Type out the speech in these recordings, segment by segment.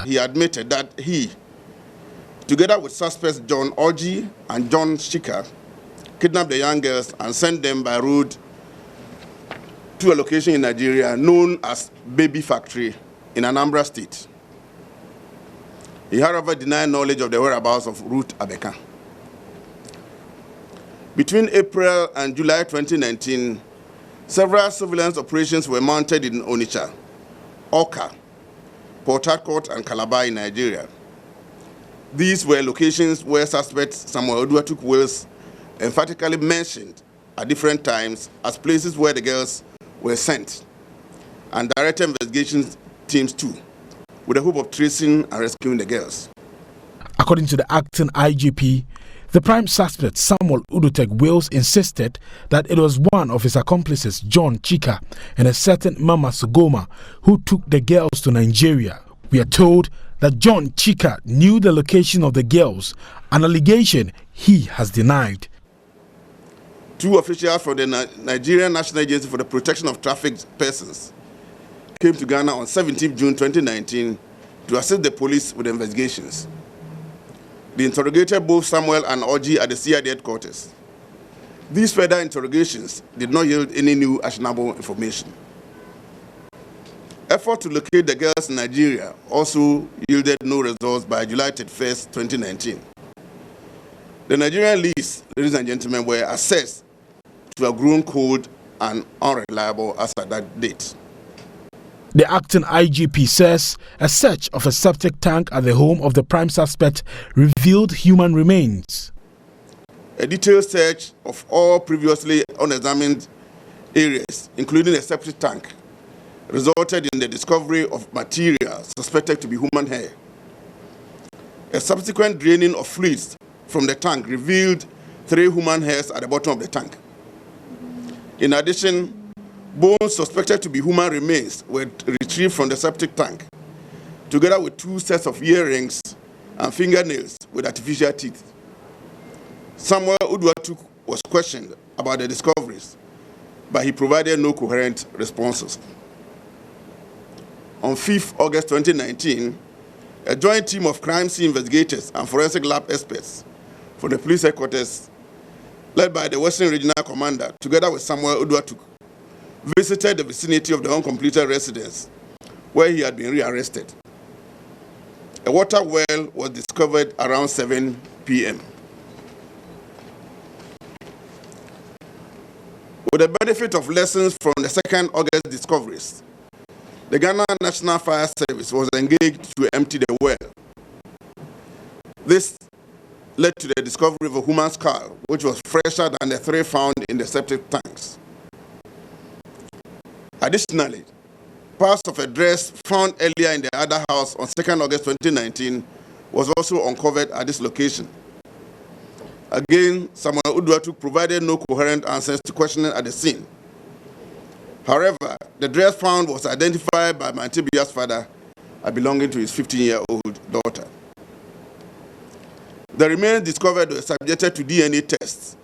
He admitted that he, together with suspects John Orji and John Chika, kidnapped the young girls and sent them by road to a location in Nigeria known as Baby Factory in Anambra State. He, however, denied knowledge of the whereabouts of Ruth Abeka. Between April and July 2019, several surveillance operations were mounted in Onitsha, Awka, Port Harcourt, and Calabar in Nigeria. These were locations where suspect Samuel Odua took Wales emphatically mentioned at different times as places where the girls were sent, and directed investigation teams too, with the hope of tracing and rescuing the girls. According to the acting IGP, the prime suspect, Samuel Udutek Wales, insisted that it was one of his accomplices, John Chika, and a certain Mama Sugoma, who took the girls to Nigeria. We are told that John Chika knew the location of the girls, an allegation he has denied. Two officials from the Nigerian National Agency for the Protection of Trafficked Persons came to Ghana on 17 June 2019 to assist the police with the investigations. They interrogated both Samuel and Orji at the CID headquarters. These further interrogations did not yield any new actionable information. Effort to locate the girls in Nigeria also yielded no results by July 31st, 2019. The Nigerian leads, ladies and gentlemen, were assessed to have grown cold and unreliable as at that date. The acting IGP says a search of a septic tank at the home of the prime suspect revealed human remains. A detailed search of all previously unexamined areas, including a septic tank, resulted in the discovery of material suspected to be human hair. A subsequent draining of fluids from the tank revealed 3 human hairs at the bottom of the tank. In addition, bones suspected to be human remains were retrieved from the septic tank, together with 2 sets of earrings and fingernails with artificial teeth. Samuel Uduatuk was questioned about the discoveries, but he provided no coherent responses. On 5th August 2019, a joint team of crime scene investigators and forensic lab experts from the police headquarters, led by the Western Regional Commander, together with Samuel Uduatuk, visited the vicinity of the uncompleted residence where he had been rearrested. A water well was discovered around 7 p.m. With the benefit of lessons from the 2nd August discoveries, the Ghana National Fire Service was engaged to empty the well. This led to the discovery of a human skull, which was fresher than the 3 found in the septic tanks. Additionally, parts of a dress found earlier in the other house on 2nd August 2019 was also uncovered at this location. Again, Samuel Uduatuk provided no coherent answers to questioning at the scene. However, the dress found was identified by Mantibia's father as belonging to his 15-year-old daughter. The remains discovered were subjected to DNA tests,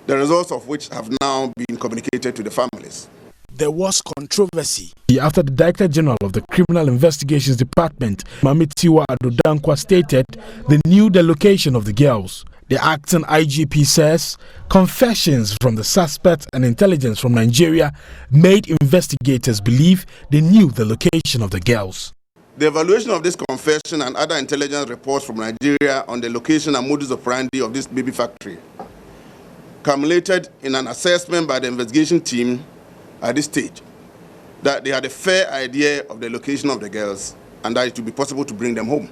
the results of which have now been communicated to the families. There was controversy after the Director General of the Criminal Investigations Department, Mamitiwa Adodankwa, stated they knew the location of the girls. The acting IGP says confessions from the suspect and intelligence from Nigeria made investigators believe they knew the location of the girls. The evaluation of this confession and other intelligence reports from Nigeria on the location and modus operandi of this baby factory culminated in an assessment by the investigation team at this stage that they had a fair idea of the location of the girls and that it would be possible to bring them home.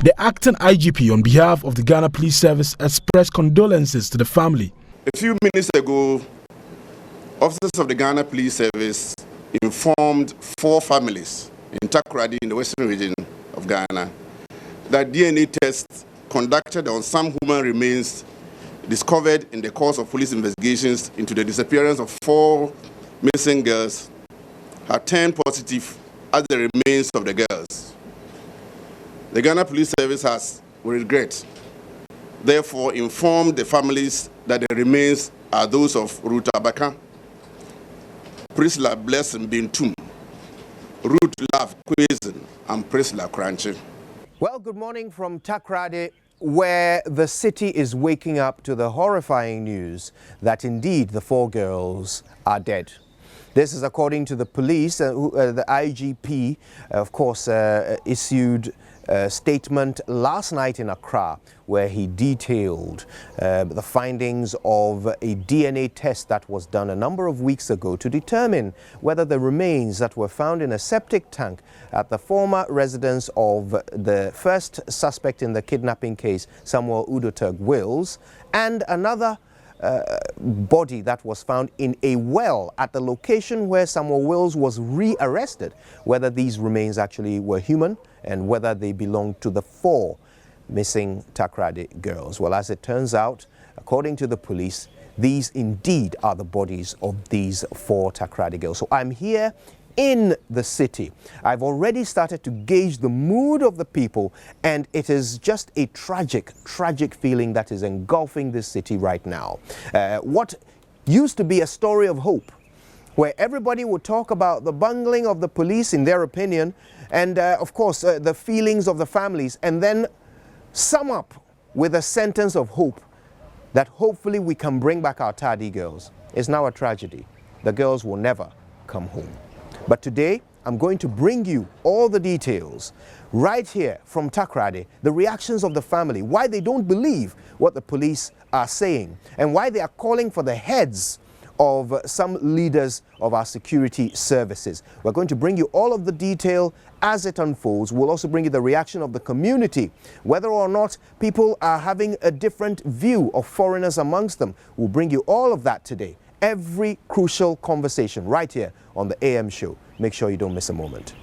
The acting IGP, on behalf of the Ghana Police Service, expressed condolences to the family. A few minutes ago, officers of the Ghana Police Service informed 4 families in Takoradi in the Western region of Ghana that DNA tests conducted on some human remains discovered in the course of police investigations into the disappearance of 4 missing girls had turned positive as the remains of the girls. The Ghana Police Service has, with regret, therefore informed the families that the remains are those of Ruth Abeka, Priscilla Blessing Bintum, Ruth Olaf Kwesen and Priscilla Cranchi. Well, good morning from Takoradi, where the city is waking up to the horrifying news that indeed the 4 girls are dead. This is according to the police. The IGP, of course, issued a statement last night in Accra where he detailed the findings of a DNA test that was done a number of weeks ago to determine whether the remains that were found in a septic tank at the former residence of the first suspect in the kidnapping case, Samuel Udoteg Wills, and another body that was found in a well at the location where Samuel Wills was rearrested, whether these remains actually were human and whether they belonged to the 4 missing Takoradi girls. Well, as it turns out, according to the police, these indeed are the bodies of these 4 Takoradi girls. So I'm here in the city. I've already started to gauge the mood of the people, and it is just a tragic feeling that is engulfing this city right now. What used to be a story of hope, where everybody would talk about the bungling of the police in their opinion, and of course the feelings of the families, and then sum up with a sentence of hope that hopefully we can bring back our Tadi girls, is now a tragedy. The girls will never come home. But today, I'm going to bring you all the details right here from Takoradi, the reactions of the family, why they don't believe what the police are saying, and why they are calling for the heads of some leaders of our security services. We're going to bring you all of the detail as it unfolds. We'll also bring you the reaction of the community, whether or not people are having a different view of foreigners amongst them. We'll bring you all of that today. Every crucial conversation right here on the AM show. Make sure you don't miss a moment.